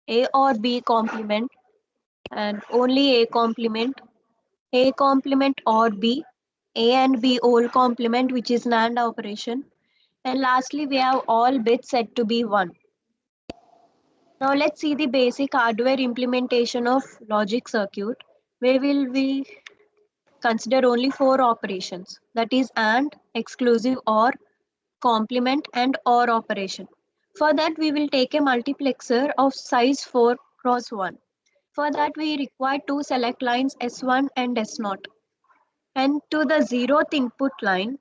A or B complement and only A complement or B, A and B whole complement, which is NAND operation. And lastly, we have all bits set to be 1. Now let's see the basic hardware implementation of logic circuit, where will we consider only 4 operations, that is AND, exclusive OR, complement and OR operation. For that we will take a multiplexer of size 4 cross 1. For that we require two select lines S1 and S0. And to the 0th input line,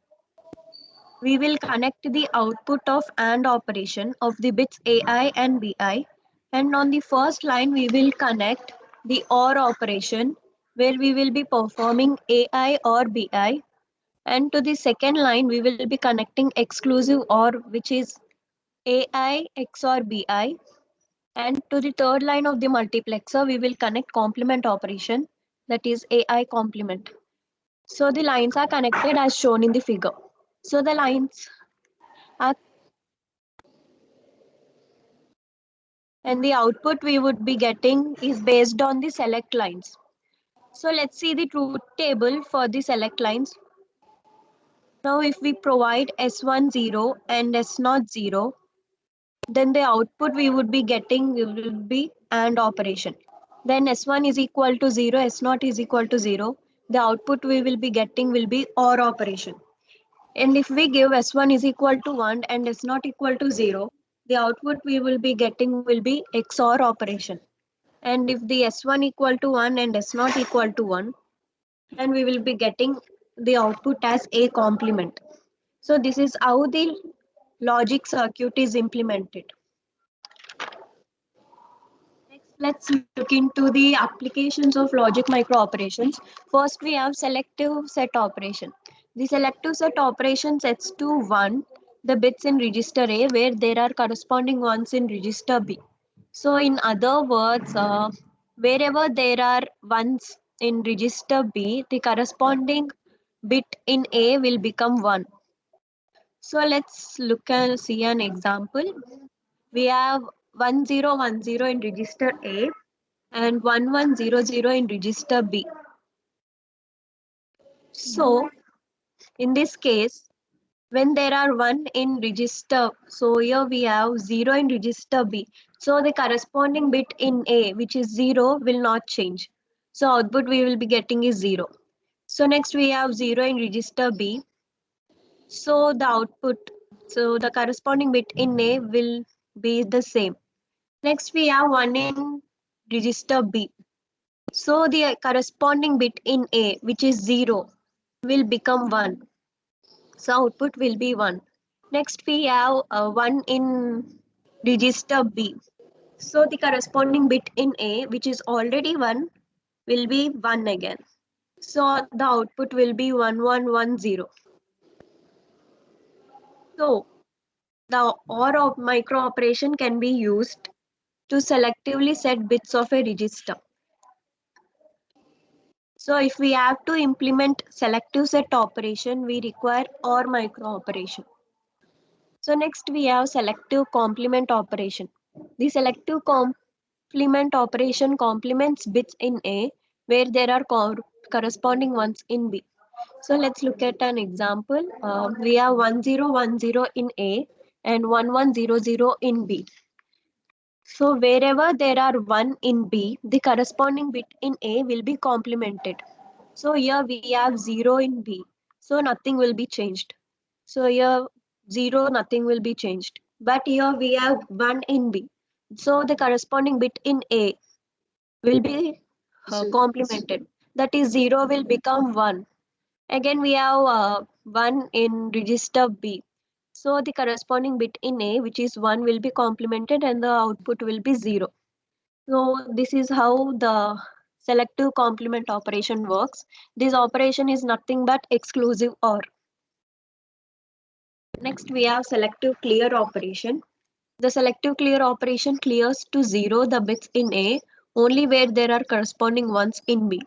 we will connect the output of AND operation of the bits AI and BI. And on the first line, we will connect the OR operation where we will be performing AI or BI. And to the second line, we will be connecting exclusive OR, which is AI XOR BI. And to the third line of the multiplexer, we will connect complement operation, that is AI complement. So the lines are connected as shown in the figure. So the lines are, and the output we would be getting is based on the select lines. So let's see the truth table for the select lines. Now if we provide S1 0 and S0 0, then the output we would be getting will be AND operation. Then S1 is equal to 0, S0 is equal to 0. The output we will be getting will be OR operation. And if we give S1 is equal to 1 and S0 equal to 0, the output we will be getting will be XOR operation. And if the S1 equal to 1 and S0 equal to 1, then we will be getting the output as A complement. So this is how the logic circuit is implemented. Next, let's look into the applications of logic micro operations. First, we have selective set operation. The selective set operation sets to 1 the bits in register A where there are corresponding ones in register B. So in other words, wherever there are ones in register B, the corresponding bit in A will become 1. So let's look and see an example. We have 1010 in register A and 1100 in register B. So in this case, when there are 1 in register, so here we have 0 in register B. So the corresponding bit in A, which is 0, will not change. So output we will be getting is 0. So next we have 0 in register B. So the output, so the corresponding bit in A will be the same. Next we have 1 in register B. So the corresponding bit in A, which is 0, will become 1. So output will be 1. Next we have 1 in register B. So the corresponding bit in A, which is already 1, will be 1 again. So the output will be 1110. So the OR micro operation can be used to selectively set bits of a register. So if we have to implement selective set operation, we require OR micro operation. So next we have selective complement operation. The selective complement operation complements bits in A where there are corresponding ones in B. So let's look at an example. We have 1010 in A and 1100 in B. So wherever there are 1 in B, the corresponding bit in A will be complemented. So here we have 0 in B. So nothing will be changed. So here 0, nothing will be changed. But here we have 1 in B. So the corresponding bit in A will be complemented. That is 0 will become 1. Again we have 1 in register B. So the corresponding bit in A, which is 1, will be complemented and the output will be 0. So this is how the selective complement operation works. This operation is nothing but exclusive OR. Next we have selective clear operation. The selective clear operation clears to 0 the bits in A only where there are corresponding ones in B.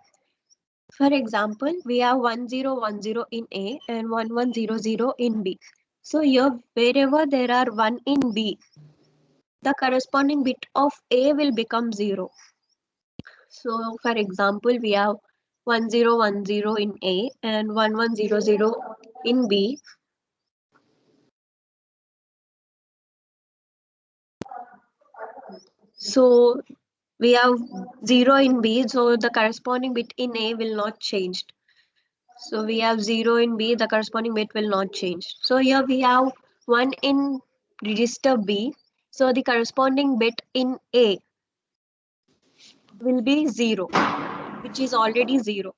For example, we have 1010 in A and 1100 in B. So here wherever there are 1 in B, the corresponding bit of A will become 0. So for example, we have 1010 in A and 1100 in B. So we have 0 in B, so the corresponding bit in A will not change. So we have 0 in B, the corresponding bit will not change. So here we have 1 in register B, so the corresponding bit in A will be 0, which is already 0.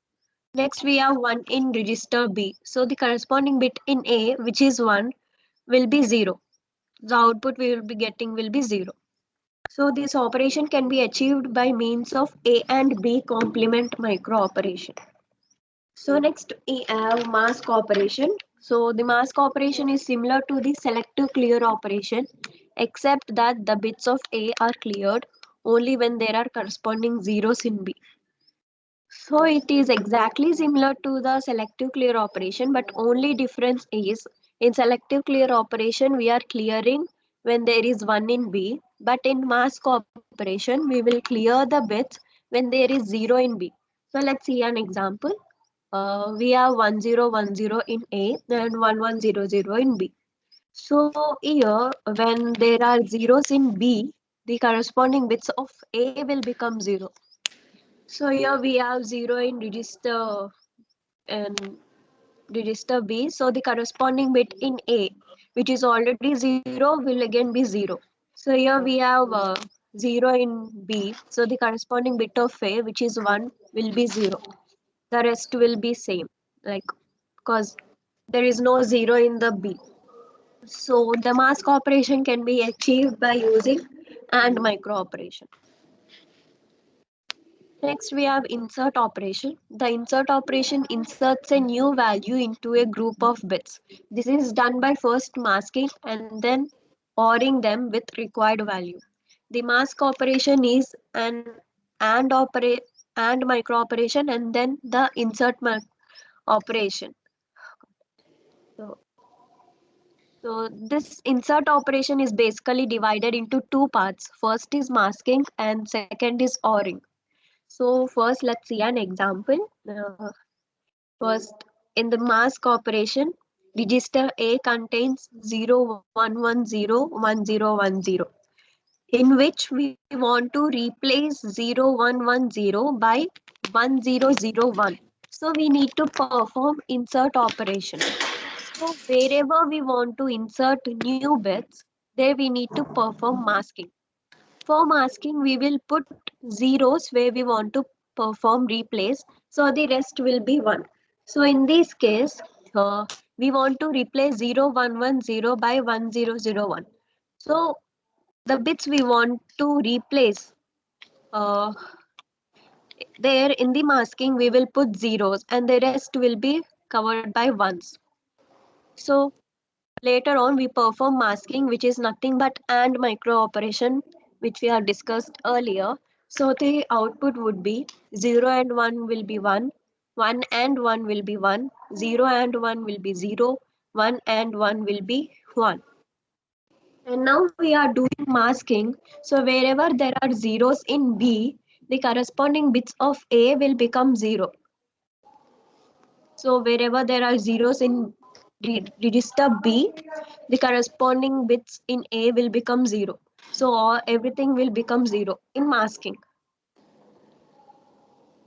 Next we have 1 in register B, so the corresponding bit in A, which is 1, will be 0. The output we will be getting will be 0. So this operation can be achieved by means of A and B complement micro operation. So next we have mask operation. So the mask operation is similar to the selective clear operation, except that the bits of A are cleared only when there are corresponding zeros in B. So it is exactly similar to the selective clear operation, but only difference is in selective clear operation we are clearing when there is 1 in B, but in mask operation we will clear the bits when there is 0 in B. So let's see an example. We have 1010 in A and 1100 in B. So here when there are zeros in B, the corresponding bits of A will become 0. So here we have 0 in register and register B. So the corresponding bit in A, which is already 0, will again be 0. So here we have 0 in B. So the corresponding bit of A, which is 1, will be 0. The rest will be same, like because there is no 0 in the B. So the mask operation can be achieved by using AND micro operation. Next, we have insert operation. The insert operation inserts a new value into a group of bits. This is done by first masking and then ORing them with required value. The mask operation is an and micro operation and then the insert operation. So, so this insert operation is basically divided into two parts. First is masking and second is ORing. So first, let's see an example. First, in the mask operation, register A contains 01101010, in which we want to replace 0110 by 1001. So we need to perform insert operation. So wherever we want to insert new bits, there we need to perform masking. For masking, we will put zeros where we want to perform replace. So the rest will be 1. So in this case, we want to replace 0110 by 1001. So the bits we want to replace, uh, there in the masking, we will put zeros and the rest will be covered by ones. So later on, we perform masking, which is nothing but AND micro operation, which we have discussed earlier. So the output would be 0 and 1 will be 1, 1 and 1 will be 1, 0 and 1 will be 0, 1 and 1 will be 1. And now we are doing masking. So wherever there are zeros in B, the corresponding bits of A will become 0. So wherever there are zeros in register B, the corresponding bits in A will become 0. So everything will become 0 in masking.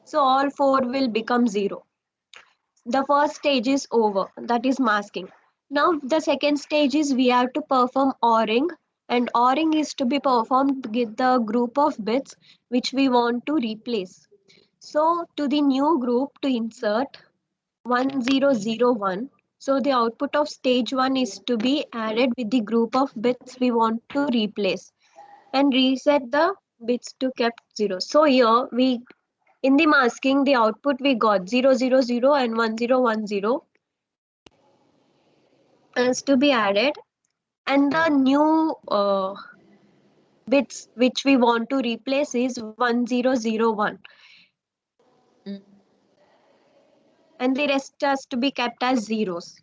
So all 4 will become 0. The first stage is over, that is masking. Now the second stage is we have to perform ORing, and ORing is to be performed with the group of bits which we want to replace. So to the new group to insert 1001. So the output of stage 1 is to be added with the group of bits we want to replace and reset the bits to kept 0. So here we in the masking the output we got 000 and 1010 is to be added, and the new bits which we want to replace is 1001, Mm. and the rest has to be kept as zeros.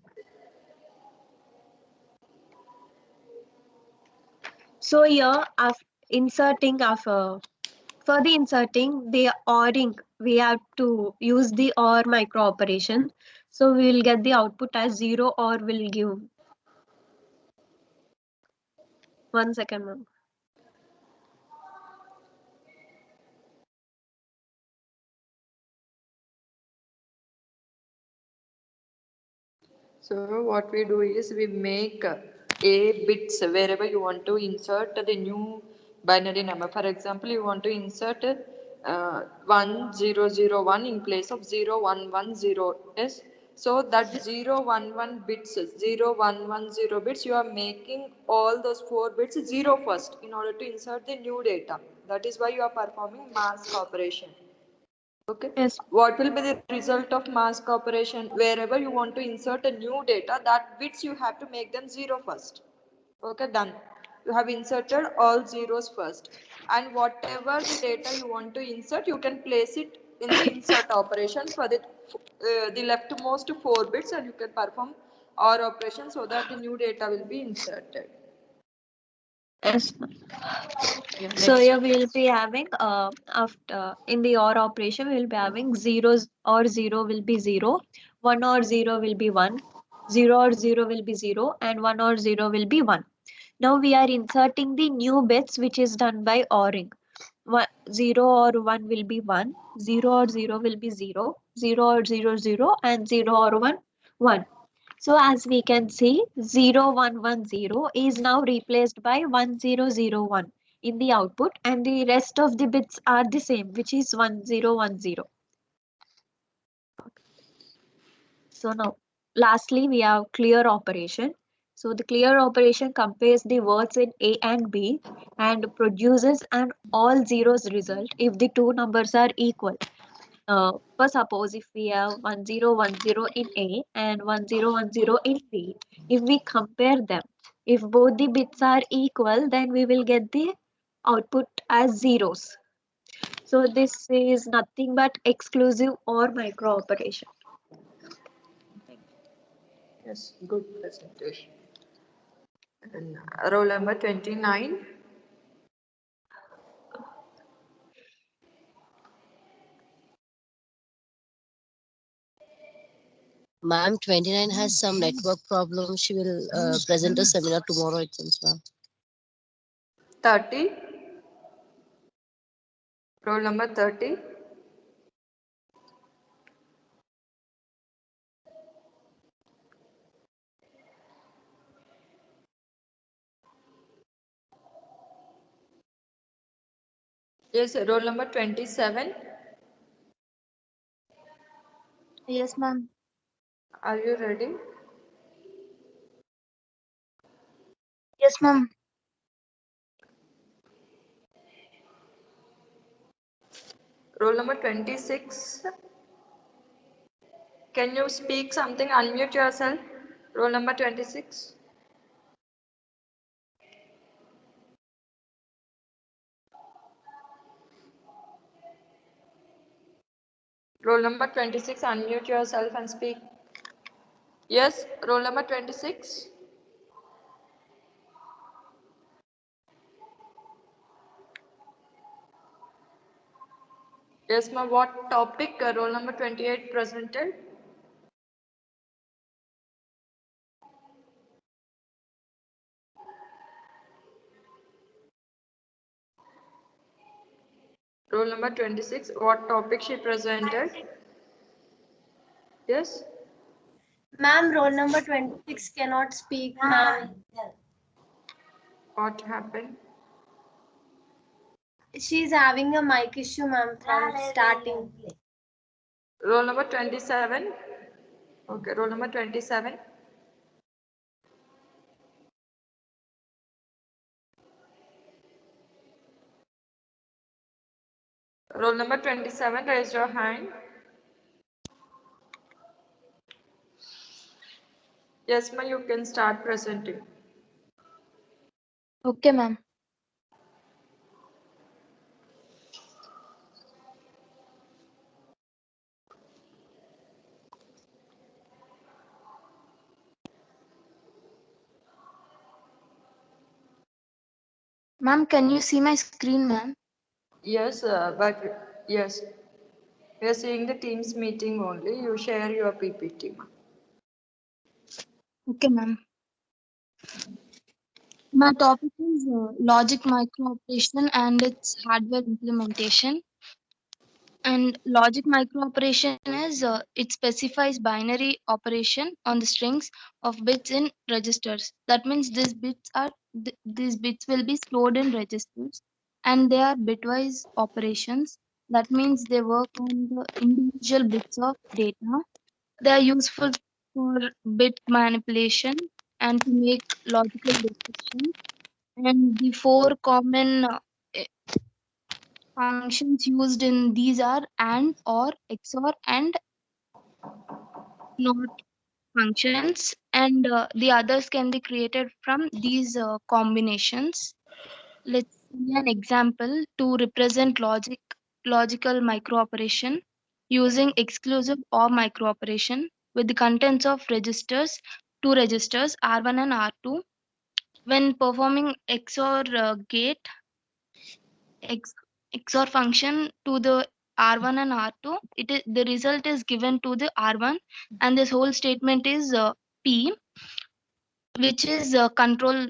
So here, after inserting for the inserting the ORing, we have to use the OR micro operation. So we will get the output as 0 or will give. 1 second, ma'am. So what we do is we make a bits wherever you want to insert the new binary number. For example, you want to insert 1001 in place of 0110. Yes. So that 011 bits, 0110 bits, you are making all those 4 bits 0 first in order to insert the new data. That is why you are performing mask operation. Okay. Yes. What will be the result of mask operation? Wherever you want to insert a new data, that bits you have to make them 0 first. Okay, done. You have inserted all zeros first. And whatever the data you want to insert, you can place it in the insert operation for the leftmost 4 bits, and you can perform OR operation so that the new data will be inserted. Yes. Yeah, So next. here we will be having after in the OR operation we will be having zeros or 0 will be 0, 1 or 0 will be 1, 0 or 0 will be 0, and 1 or 0 will be 1. Now we are inserting the new bits which is done by ORing. 0 or 1 will be 1, 0 or 0 will be 0, 0 or 0 0, and 0 or 1 1. So as we can see, 0110 is now replaced by 1001 in the output, and the rest of the bits are the same, which is 1010. So now, lastly, we have clear operation. So the clear operation compares the words in A and B and produces an all zeros result if the two numbers are equal. For suppose if we have 1010 in A and 1010 in B, if we compare them, if both the bits are equal, then we will get the output as zeros. So this is nothing but exclusive or micro operation. Yes, good presentation. And roll number 29. Ma'am, 29 has some network problem. She will present a seminar tomorrow, it seems, ma'am. 30. Roll number 30. Yes, roll number 27. Yes, ma'am. Are you ready? Yes, ma'am. Roll number 26. Can you speak something? Unmute yourself. Roll number 26. Roll number 26. Unmute yourself and speak. Yes, roll number 26. Yes, ma'am. What topic roll number 28 presented? Roll number 26. What topic she presented? Yes. Ma'am, roll number 26 cannot speak, ma'am. What happened? She's having a mic issue, ma'am, from starting. Roll number 27. Okay, roll number 27. Roll number 27, raise your hand. Yes, ma'am, you can start presenting. Okay, ma'am. Ma'am, can you see my screen, ma'am? Yes, but yes, we are seeing the Teams meeting only. You share your PPT, ma'am. Okay, ma'am. My topic is logic microoperation and its hardware implementation. And logic microoperation is it specifies binary operation on the strings of bits in registers. That means these bits will be stored in registers, and they are bitwise operations. That means they work on the individual bits of data. They are useful for bit manipulation and to make logical decisions. And the four common eh, functions used in these are AND, OR, XOR, and NOT functions. And the others can be created from these combinations. Let's see an example to represent logical microoperation using exclusive OR microoperation with the contents of two registers R1 and R2. When performing XOR gate, X, XOR function to the R1 and R2, the result is given to the R1, and this whole statement is P, which is a control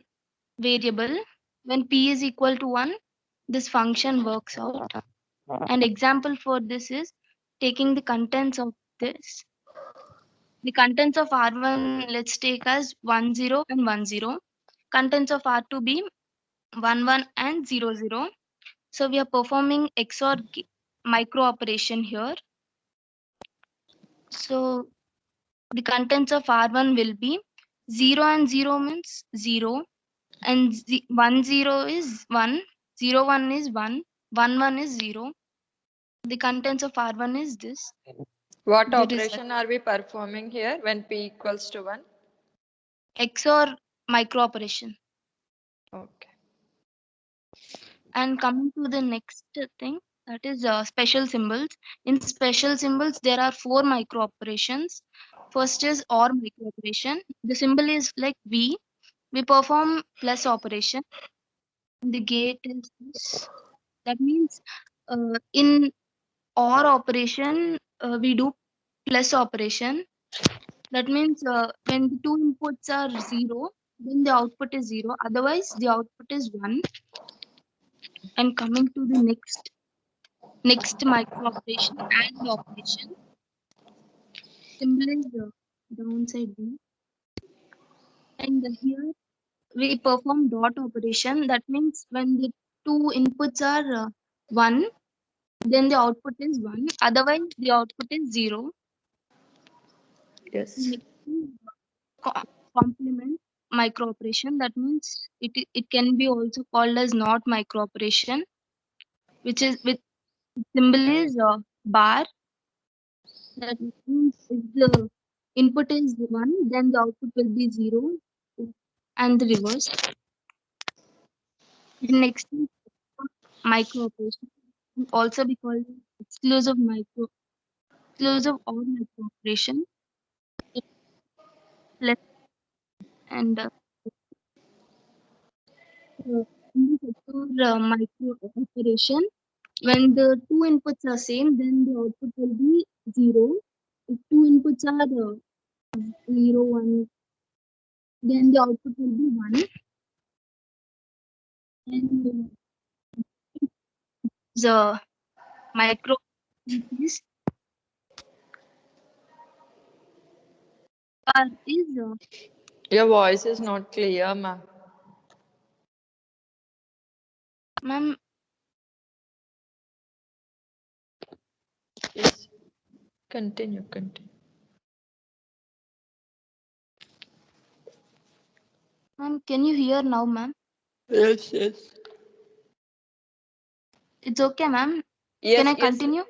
variable. When P is equal to 1, this function works out. An example for this is taking the contents of this. The contents of R1, let's take as 1 0 and 1 0. Contents of R2 be 1 1 and 0 0. So we are performing XOR micro operation here. So the contents of R1 will be 0 and 0 means 0, and 1 0 is 1, 0 1 is 1, 1 1 is 0. The contents of R1 is this. What The result operation are we performing here when P equals to 1? XOR micro operation. Okay. And coming to the next thing, that is special symbols. In special symbols, there are four micro operations. First is OR micro operation. The symbol is like V. We perform plus operation. The gate is this. That means in OR operation, we do plus operation. That means when the two inputs are 0, then the output is 0. Otherwise, the output is 1. And coming to the next micro operation and operation, symbol is downside B. And here we perform dot operation. That means when the two inputs are 1, then the output is 1. Otherwise, the output is 0. Yes. Next is complement micro operation. That means it can be also called as not micro operation, which is with symbol is bar. That means if the input is 1, then the output will be 0, and the reverse. And next is micro operation, also be called exclusive or micro operation. Less and in the sector micro operation, when the two inputs are same, then the output will be 0. If two inputs are 0, 1, then the output will be 1. And the micro is Your voice is not clear, ma'am. ma'am, Yes. Continue. ma'am, can you hear now, ma'am? Yes. It's okay, ma'am. Can Yes, I yes. continue?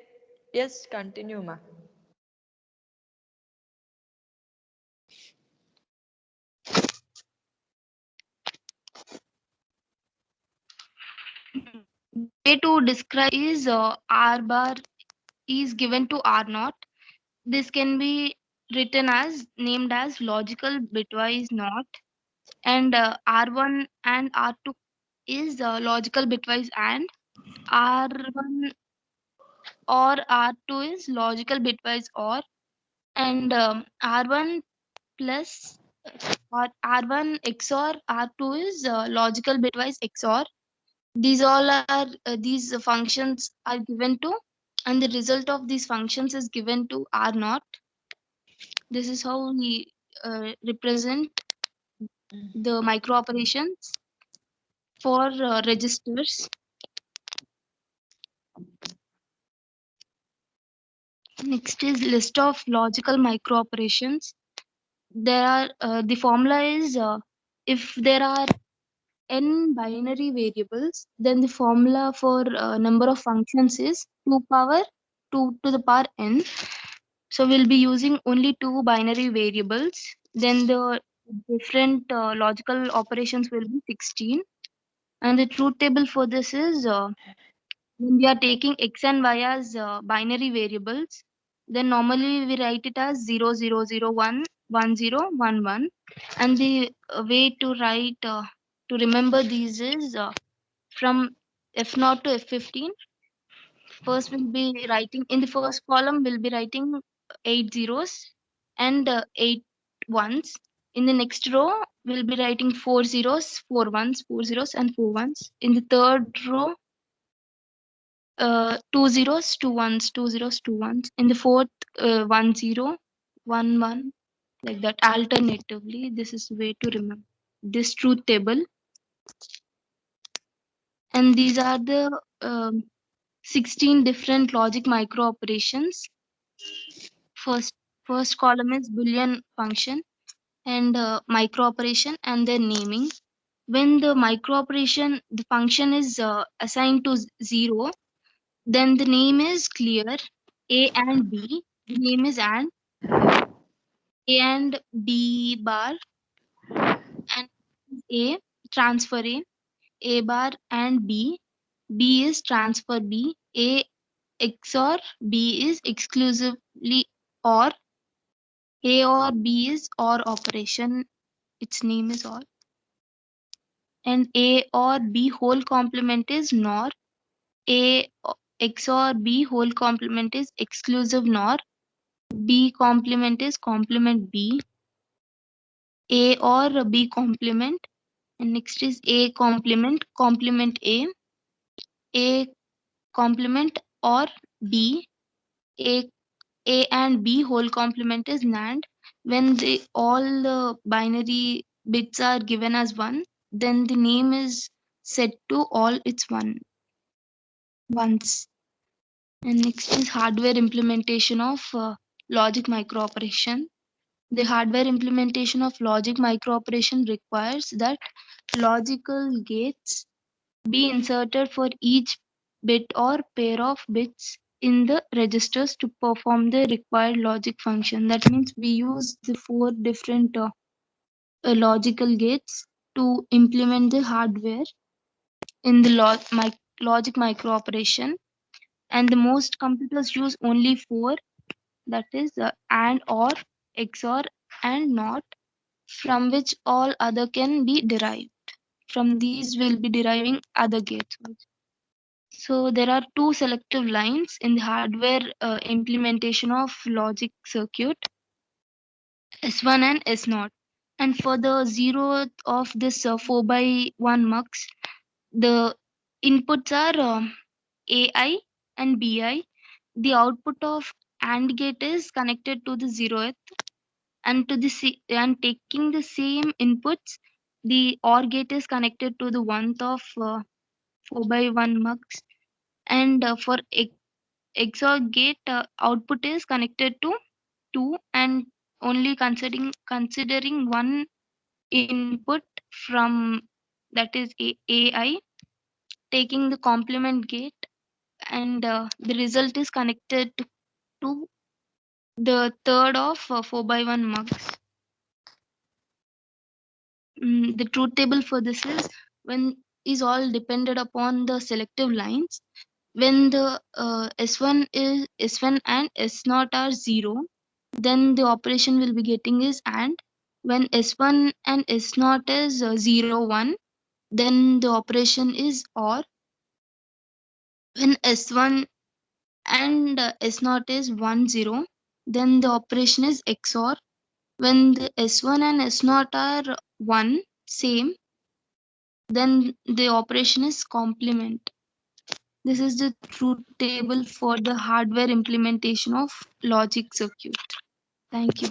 Yes, continue, ma'am. Way to describe is R bar is given to R naught. This can be written as named as logical bitwise not, and R1 and R2 is logical bitwise and R1 or R2 is logical bitwise or, and R1 plus or R1 XOR R2 is logical bitwise XOR. These all are these functions are given to, and the result of these functions is given to R naught. This is how we represent the micro operations for registers. Next is list of logical micro operations. There are the formula is if there are n binary variables, then the formula for number of functions is 2 power 2 to the power n. So we'll be using only two binary variables. Then the different logical operations will be 16. And the truth table for this is when we are taking x and y as binary variables, then normally we write it as 0, 0, 0, 1, 1, 0, 1, 1. And the way to write, to remember these is from F0 to F15. First, we'll be writing in the first column, we'll be writing 8 zeros and 8 ones. In the next row, we'll be writing 4 zeros, 4 ones, 4 zeros, and 4 ones. In the third row, 2 zeros, 2 ones, 2 zeros, 2 ones. In the fourth, 1 0, 1 1, like that alternatively. This is the way to remember this truth table. And these are the 16 different logic micro operations. First column is Boolean function and micro operation and their naming. When the micro operation, the function is assigned to 0, then the name is clear. A and B, the name is and A and B bar, and A transfer A bar and B is transfer B, A XOR B is exclusively OR, A or B is OR operation, its name is OR, and A or B whole complement is NOR, A XOR B whole complement is exclusive NOR, B complement is complement B, A or B complement, and next is A complement, complement A complement or B, A A and B whole complement is NAND. When all the binary bits are given as 1, then the name is set to all its ones. And next is hardware implementation of logic micro operation. The hardware implementation of logic micro operation requires that logical gates be inserted for each bit or pair of bits in the registers to perform the required logic function. That means we use the four different logical gates to implement the hardware in the logic micro operation. And the most computers use only four, that is AND, OR, XOR, and NOT, from which all other can be derived. From these, we'll be deriving other gates. So there are two selective lines in the hardware implementation of logic circuit, S1 and S0. And for the zeroth of this 4 by 1 mux, the inputs are AI and BI. The output of AND gate is connected to the zeroth, and and taking the same inputs, the OR gate is connected to the 1th of 4 by 1 mux. And for XOR gate, output is connected to 2, and only considering one input from, that is AI, taking the complement gate, and the result is connected to the third of 4 by 1 mux. The truth table for this is when is all depended upon the selective lines. When the S1 and S0 are 0, then the operation will be getting is AND. When S1 and S0 is 0 1, then the operation is OR. When S1 and S0 is 1 0, then the operation is XOR. When the S1 and S0 are 1 same, then the operation is complement. This is the truth table for the hardware implementation of logic circuit. Thank you.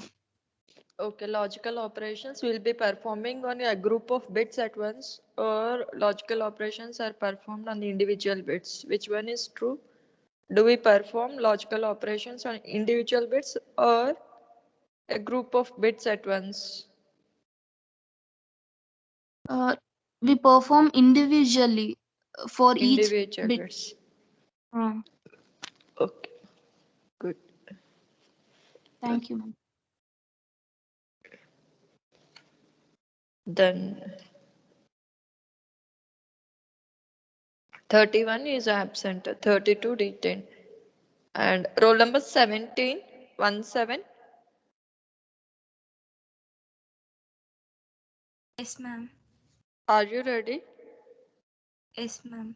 Okay, logical operations will be performing on a group of bits at once, or logical operations are performed on the individual bits. Which one is true? Do we perform logical operations on individual bits or a group of bits at once? Uh, we perform individually for each Individual bit. bits. Uh, Okay, good. Thank you, ma'am. Then 31 is absent, 32 detained. And roll number 17, 17. Yes, ma'am. Are you ready? Yes, ma'am.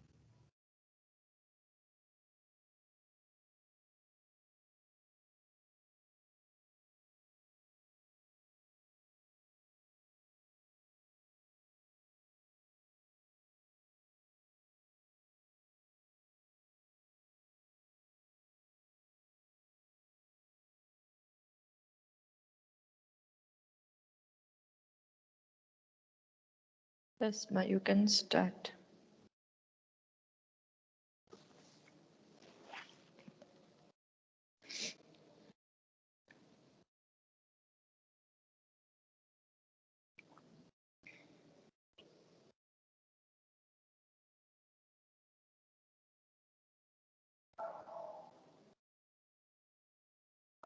Yes, ma, you can start.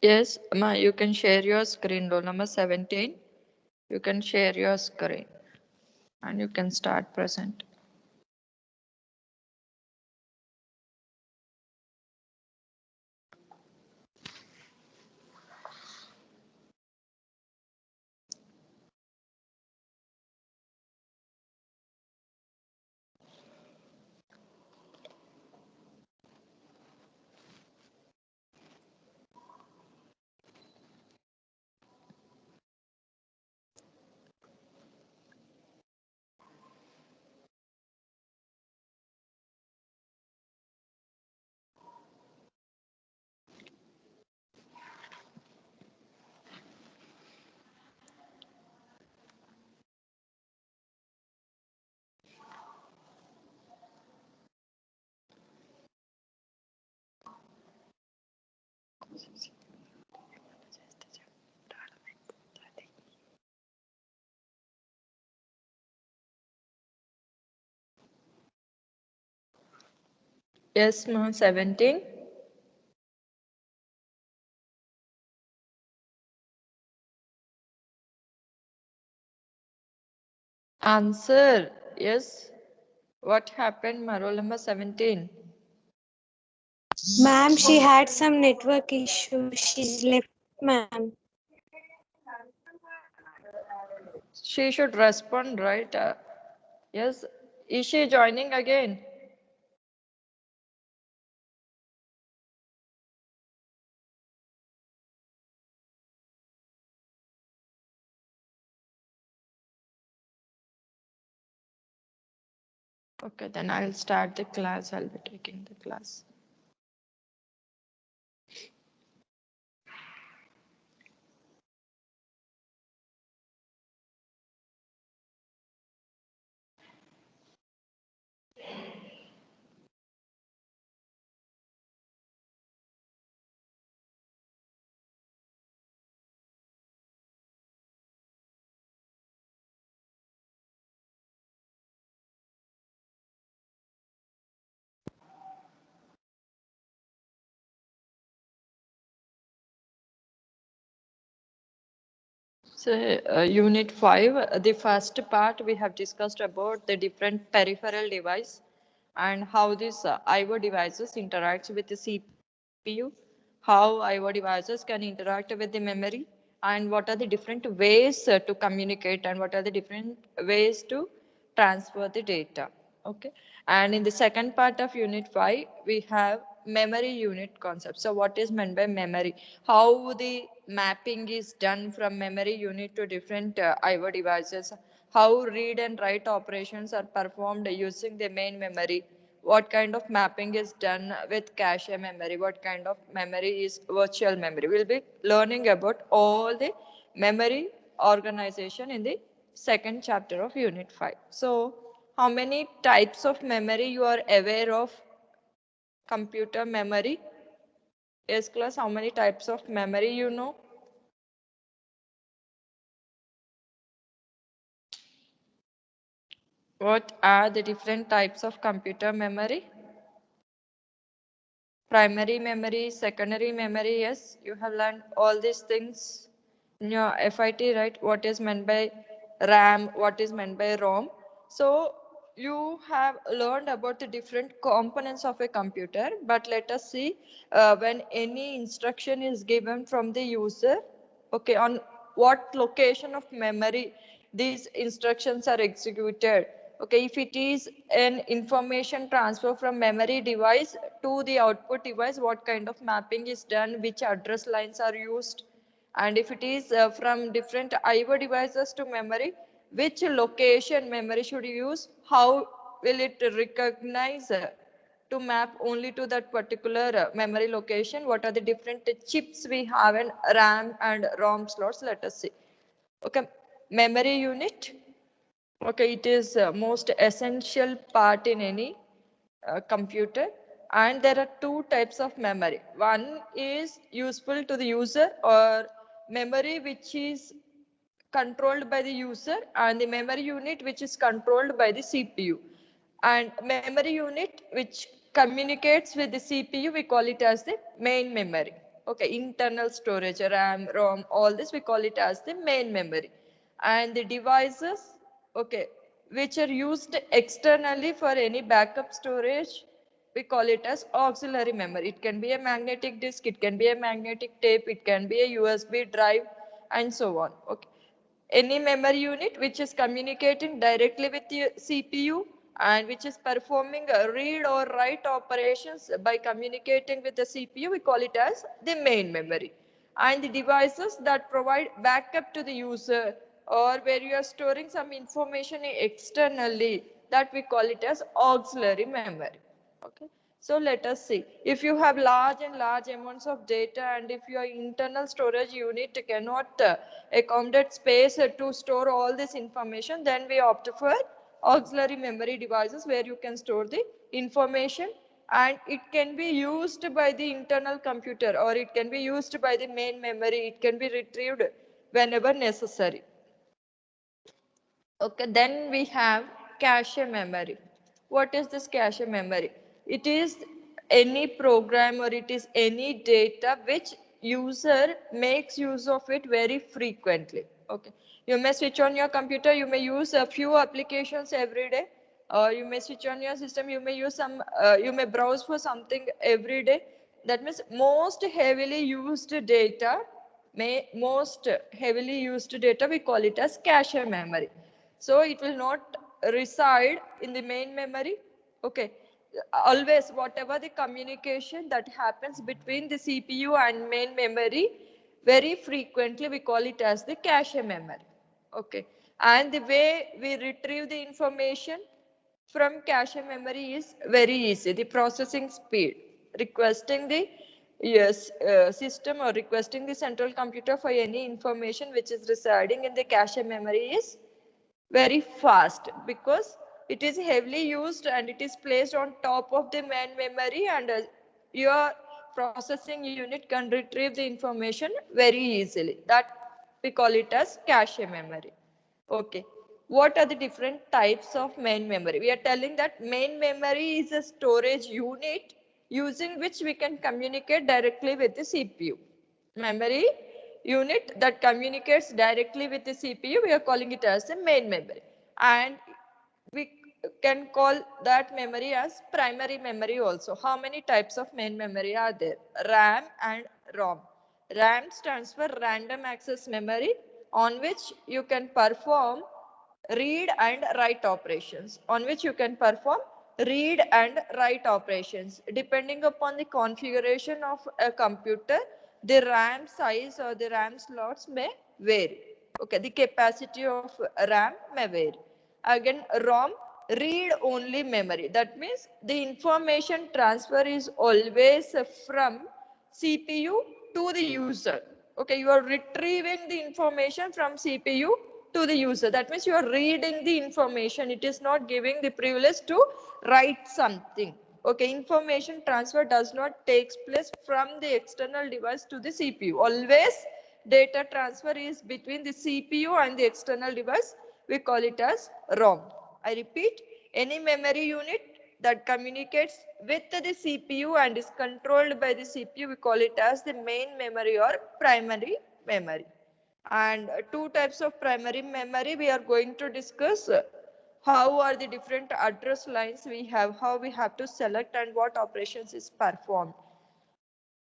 Yes, ma, you can share your screen. Roll number 17. You can share your screen and you can start present. Yes, ma, 17. Answer. Yes. What happened, ma? Roll number 17. Ma'am, she had some network issue. She's left, ma'am. She should respond, right? Yes. Is she joining again? Okay, then I'll start the class. I'll be taking the class. So, Unit 5, the first part we have discussed about the different peripheral device and how these IO devices interacts with the CPU, how IO devices can interact with the memory, and what are the different ways to communicate and what are the different ways to transfer the data. Okay. And in the second part of unit 5, we have memory unit concept. So what is meant by memory? How the mapping is done from memory unit to different IO devices. How read and write operations are performed using the main memory. What kind of mapping is done with cache memory? What kind of memory is virtual memory? We'll be learning about all the memory organization in the second chapter of unit 5. So how many types of memory you are aware of? Computer memory. Yes, class, how many types of memory you know? What are the different types of computer memory? Primary memory, secondary memory, yes, you have learned all these things in your FIT, right? What is meant by RAM, what is meant by ROM. So you have learned about the different components of a computer, but let us see when any instruction is given from the user, okay, on what location of memory these instructions are executed. Okay, if it is an information transfer from memory device to the output device, what kind of mapping is done, which address lines are used, and if it is from different IO devices to memory, which location memory should use, how will it recognize to map only to that particular memory location, what are the different chips we have in RAM and ROM slots, let us see. Okay, memory unit. Okay, it is most essential part in any computer, and there are two types of memory. One is useful to the user, or memory which is controlled by the user, and the memory unit which is controlled by the CPU. And memory unit which communicates with the CPU, we call it as the main memory. Okay, internal storage, RAM, ROM, all this we call it as the main memory. And the devices, okay, which are used externally for any backup storage, we call it as auxiliary memory. It can be a magnetic disk, it can be a magnetic tape, it can be a USB drive, and so on. Okay, any memory unit which is communicating directly with the CPU and which is performing a read or write operations by communicating with the CPU, we call it as the main memory. And the devices that provide backup to the user, or where you are storing some information externally, that we call it as auxiliary memory. Okay. So let us see. If you have large amounts of data, and if your internal storage unit cannot accommodate space to store all this information, then we opt for auxiliary memory devices where you can store the information, and it can be used by the internal computer, or it can be used by the main memory. It can be retrieved whenever necessary. Okay, then we have cache memory. What is this cache memory? It is any program, or it is any data which user makes use of it very frequently. Okay, you may switch on your computer, you may use a few applications every day, or you may switch on your system, you may use some, you may browse for something every day. That means most heavily used data, most heavily used data, we call it as cache memory. So it will not reside in the main memory. Okay, always whatever the communication that happens between the CPU and main memory, very frequently we call it as the cache memory. Okay, and the way we retrieve the information from cache memory is very easy. The processing speed, requesting the system, or requesting the central computer for any information which is residing in the cache memory is very fast, because it is heavily used and it is placed on top of the main memory, and your processing unit can retrieve the information very easily. That we call it as cache memory. Okay, what are the different types of main memory? We are telling that main memory is a storage unit using which we can communicate directly with the CPU. Memory unit that communicates directly with the CPU, we are calling it as the main memory. And we can call that memory as primary memory also. How many types of main memory are there? RAM and ROM. RAM stands for random access memory, on which you can perform read and write operations, on which you can perform read and write operations. Depending upon the configuration of a computer, the RAM size or the RAM slots may vary. Okay, the capacity of RAM may vary. Again, ROM, read only memory. That means the information transfer is always from CPU to the user. Okay, you are retrieving the information from CPU to the user. That means you are reading the information. It is not giving the privilege to write something. Okay, information transfer does not take place from the external device to the CPU. Always data transfer is between the CPU and the external device. We call it as ROM. I repeat, any memory unit that communicates with the CPU and is controlled by the CPU, we call it as the main memory or primary memory. And two types of primary memory we are going to discuss. How are the different address lines we have, how we have to select, and what operations is performed.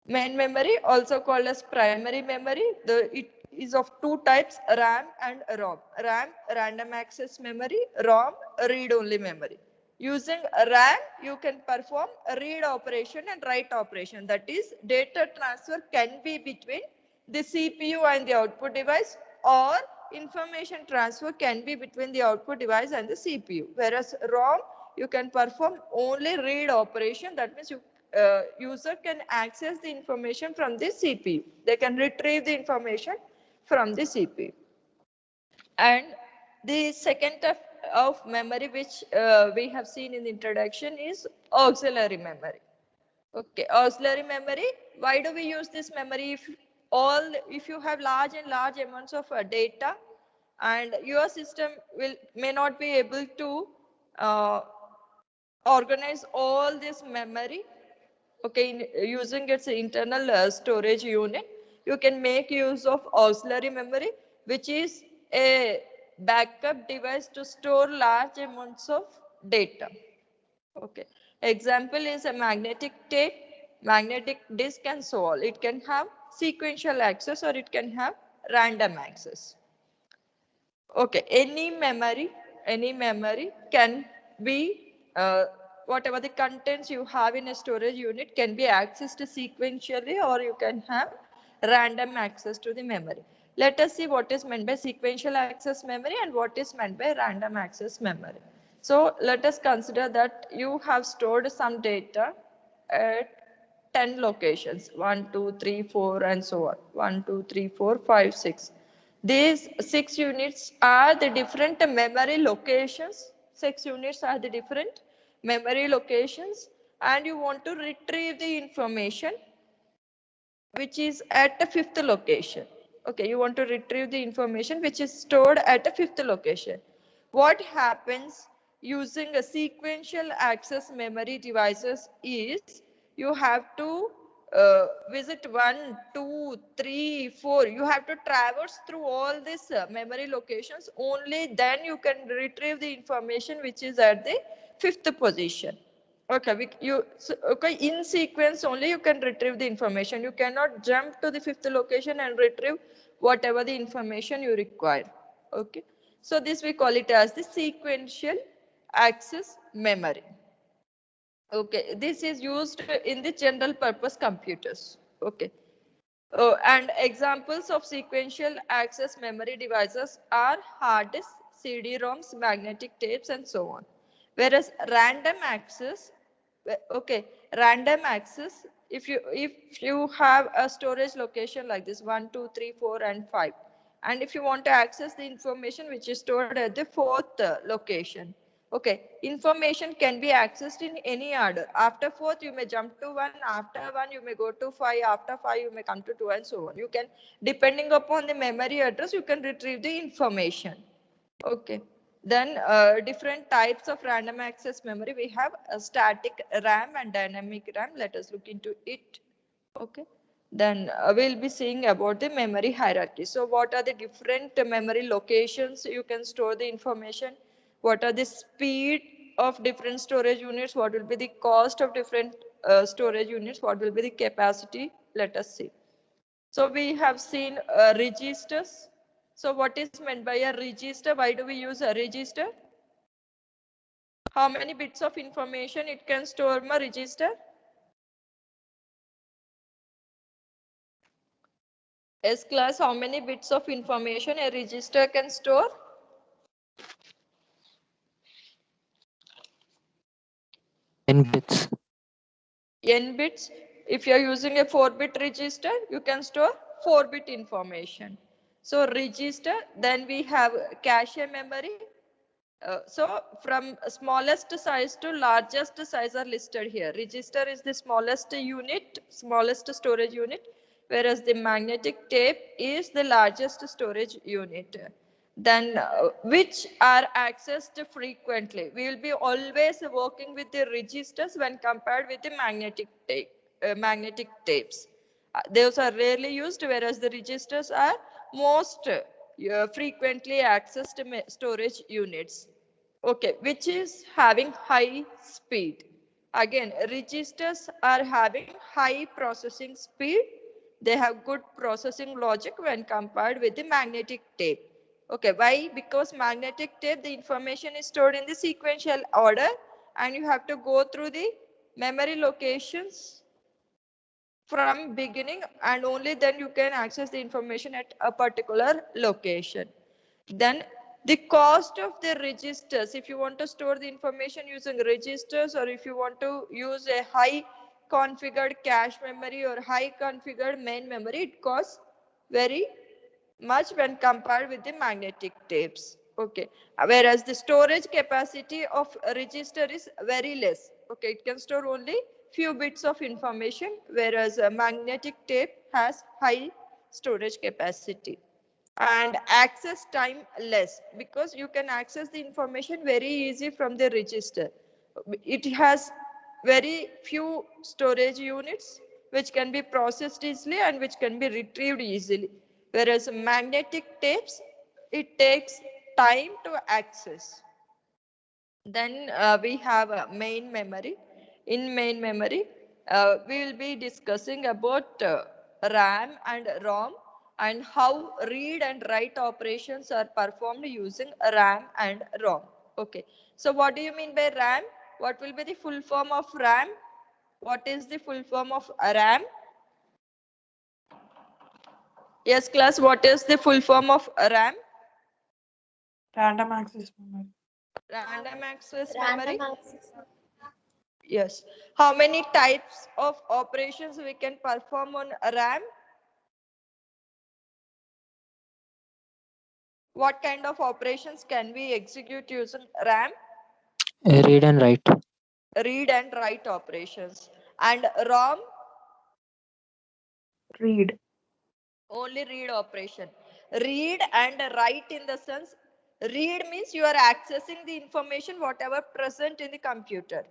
Main memory, also called as primary memory, it is of two types, RAM and ROM. RAM, random access memory; ROM, read-only memory. Using RAM, you can perform a read operation and write operation. That is, data transfer can be between the CPU and the output device, or information transfer can be between the output device and the CPU. Whereas ROM, you can perform only read operation. That means user can access the information from the CPU. They can retrieve the information from the CPU. And the second type of memory which we have seen in the introduction is auxiliary memory. Okay, auxiliary memory. Why do we use this memory? If you have large amounts of data, and your system may not be able to uh, organize all this memory, okay, using its internal storage unit, you can make use of auxiliary memory, which is a backup device to store large amounts of data. Okay, example is a magnetic tape, magnetic disk, and so on. It can have sequential access or it can have random access. Okay, any memory can be, whatever the contents you have in a storage unit can be accessed sequentially, or you can have random access to the memory. Let us see what is meant by sequential access memory and what is meant by random access memory. So let us consider that you have stored some data at 10 locations, 1, 2, 3, 4, and so on. 1, 2, 3, 4, 5, 6. These 6 units are the different memory locations. 6 units are the different memory locations, and you want to retrieve the information which is at the 5th location. Okay, you want to retrieve the information which is stored at the 5th location. What happens using a sequential access memory devices is you have to visit 1, 2, 3, 4. You have to traverse through all these memory locations. Only then you can retrieve the information which is at the 5th position. Okay, okay, in sequence only you can retrieve the information. You cannot jump to the 5th location and retrieve whatever the information you require. Okay, so this we call it as the sequential access memory. Okay, this is used in the general purpose computers. Okay. And examples of sequential access memory devices are hard disks, CD-ROMs, magnetic tapes, and so on. Whereas random access, okay, random access, if you have a storage location like this 1, 2, 3, 4, and 5, and if you want to access the information which is stored at the 4th location, okay, information can be accessed in any order. After 4th, you may jump to 1. After 1, you may go to 5. After 5, you may come to 2, and so on. You can, depending upon the memory address, you can retrieve the information. Okay. Then different types of random access memory. We have a static RAM and dynamic RAM. Let us look into it. Okay. Then we'll be seeing about the memory hierarchy. So what are the different memory locations you can store the information? What are the speed of different storage units? What will be the cost of different storage units? What will be the capacity? Let us see. So we have seen registers. So what is meant by a register? Why do we use a register? How many bits of information it can store in a register? S class, how many bits of information a register can store? N bits. N bits. If you are using a 4-bit register, you can store 4-bit information. So register, then we have cache memory. So from smallest size to largest size are listed here. Register is the smallest unit, smallest storage unit, whereas the magnetic tape is the largest storage unit. Then which are accessed frequently? We will be always working with the registers when compared with the magnetic tapes. Those are rarely used, whereas the registers are most frequently accessed storage units. Okay, which is having high speed. Again, registers are having high processing speed. They have good processing logic when compared with the magnetic tape. Okay, why? Because magnetic tape, the information is stored in the sequential order and you have to go through the memory locations from beginning, and only then you can access the information at a particular location. Then the cost of the registers, if you want to store the information using registers, or if you want to use a high configured cache memory or high configured main memory, it costs very much when compared with the magnetic tapes. Okay, whereas the storage capacity of a register is very less. Okay, it can store only few bits of information, whereas a magnetic tape has high storage capacity. And access time less, because you can access the information very easy from the register. It has very few storage units which can be processed easily and which can be retrieved easily, whereas magnetic tapes, it takes time to access. Then we have a main memory. In main memory, we will be discussing about RAM and ROM and how read and write operations are performed using RAM and ROM. Okay. So what do you mean by RAM? What will be the full form of RAM? What is the full form of RAM? Yes, class, what is the full form of RAM? Random access memory. Random access Random memory. access. Yes. How many types of operations we can perform on RAM? What kind of operations can we execute using RAM? Read and write. Read and write operations. And ROM? Read. Only read operation. Read and write in the sense, read means you are accessing the information whatever present in the computer.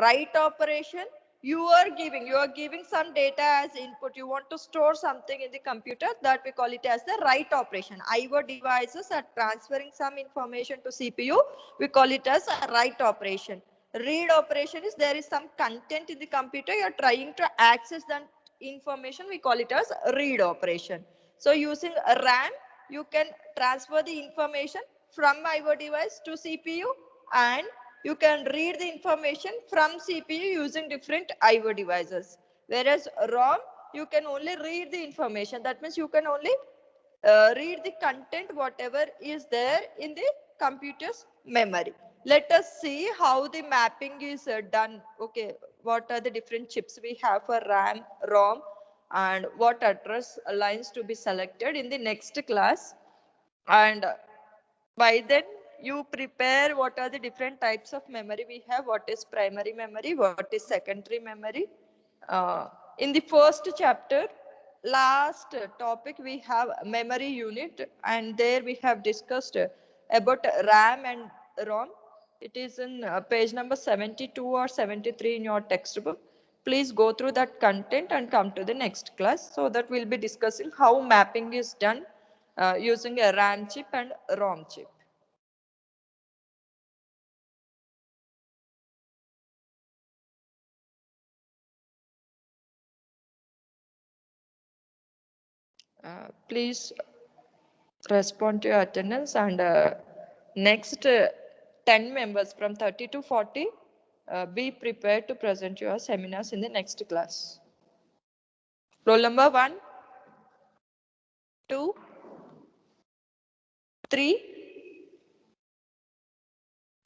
Write operation, you are giving some data as input. You want to store something in the computer, that we call it as the write operation. IO devices are transferring some information to CPU. We call it as a write operation. Read operation is there is some content in the computer, you are trying to access that information, we call it as read operation. So using a RAM, you can transfer the information from IO device to CPU, and you can read the information from CPU using different IO devices. Whereas ROM, you can only read the information. That means you can only read the content whatever is there in the computer's memory. Let us see how the mapping is done. Okay, what are the different chips we have for RAM, ROM, and what address lines to be selected in the next class. And by then you prepare what are the different types of memory we have, what is primary memory, what is secondary memory. In the first chapter, last topic, we have memory unit, and there we have discussed about RAM and ROM. It is in page number 72 or 73 in your textbook. Please go through that content and come to the next class, so that we'll be discussing how mapping is done using a RAM chip and ROM chip. Please respond to your attendance, and next 10 members from 30 to 40 be prepared to present your seminars in the next class. Roll number 1, 2, 3,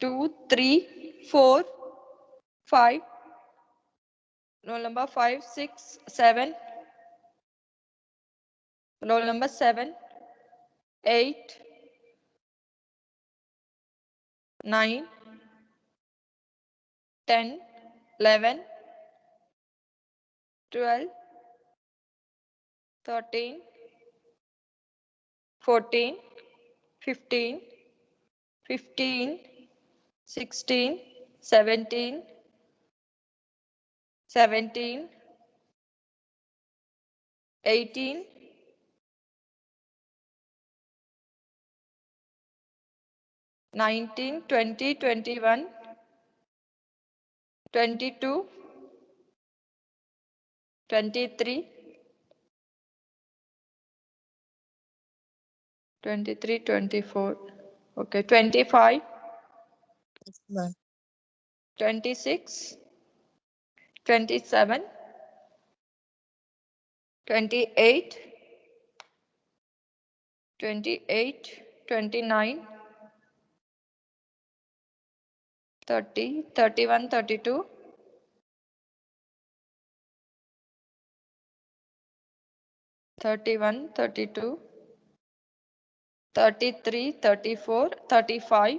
2, 3, 4, 5. Roll number 5, 6, 7. Roll number 7, 8, 9, 10, 11, 12, 13, 14, 15, 15, 16, 17, 17, 18, 19, 20, 21, 22, 23, 23, 24. Okay, 25, Yes, ma'am. 26, 27, 28, 28, 29, 30, 31, 32, 31, 32, 33, 34, 35,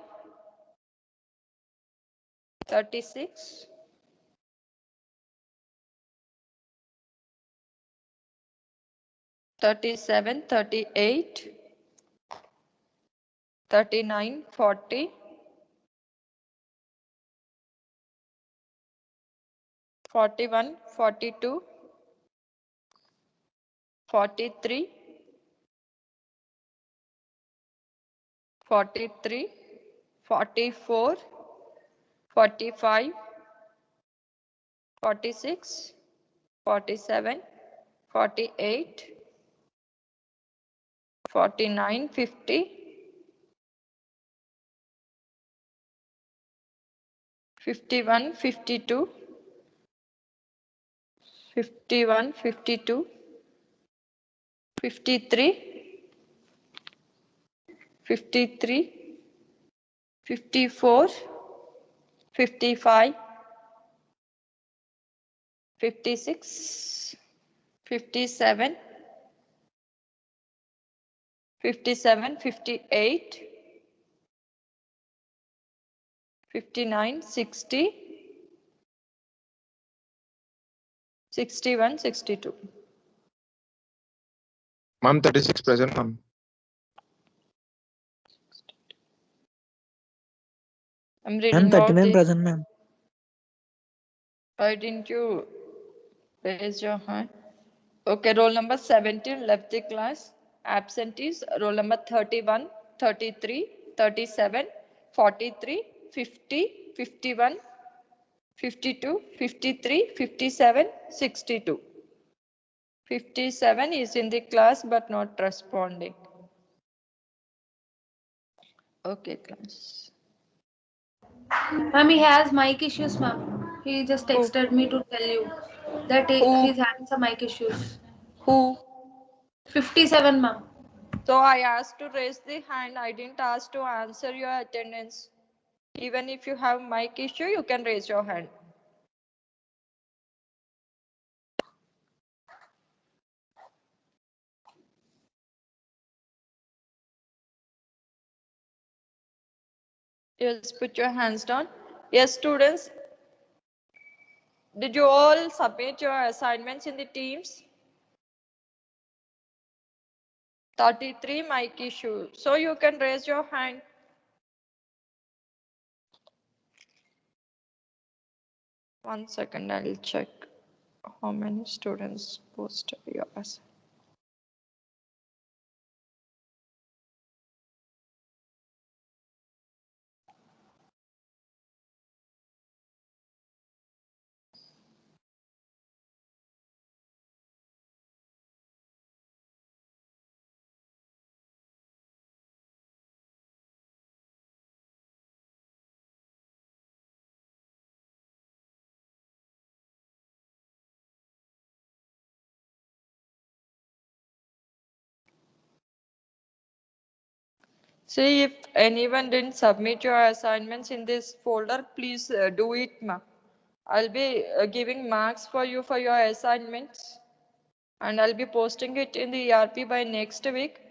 36, 37, 38, 39, 40, 41, 42, 43, 43, 44, 45, 46, 47, 48, 49, 50, 51, 52, 51, 52, 53, 53, 54, 55, 56, 57, 57, 58, 59, 60, 61, 62. Ma'am, 36 present, ma'am. I'm Ma'am, reading out 39 the. present, ma'am. Why didn't you raise your hand? Okay, roll number 17 left the class. Absentees, roll number 31, 33, 37, 43, 50, 51, 52, 53, 57, 62. 57 is in the class but not responding. Okay, class. Ma'am, he has mic issues, ma'am. He just Who? texted me to tell you that Who? he's having some mic issues. Who? 57, ma'am. So I asked to raise the hand. I didn't ask to answer your attendance. Even if you have mic issue, you can raise your hand. Yes, put your hands down. Yes, students. Did you all submit your assignments in the teams? 33 mic issue. So you can raise your hand. One second, I'll check how many students posted your assignment. See, if anyone didn't submit your assignments in this folder, please do it, ma. I'll be giving marks for you for your assignments, and I'll be posting it in the ERP by next week.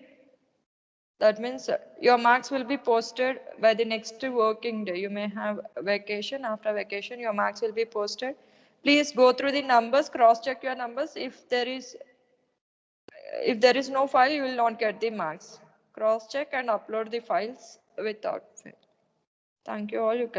That means your marks will be posted by the next working day. You may have vacation. After vacation, your marks will be posted. Please go through the numbers, cross-check your numbers. If there is no file, you will not get the marks. Cross-check and upload the files without fail. Thank you all. You can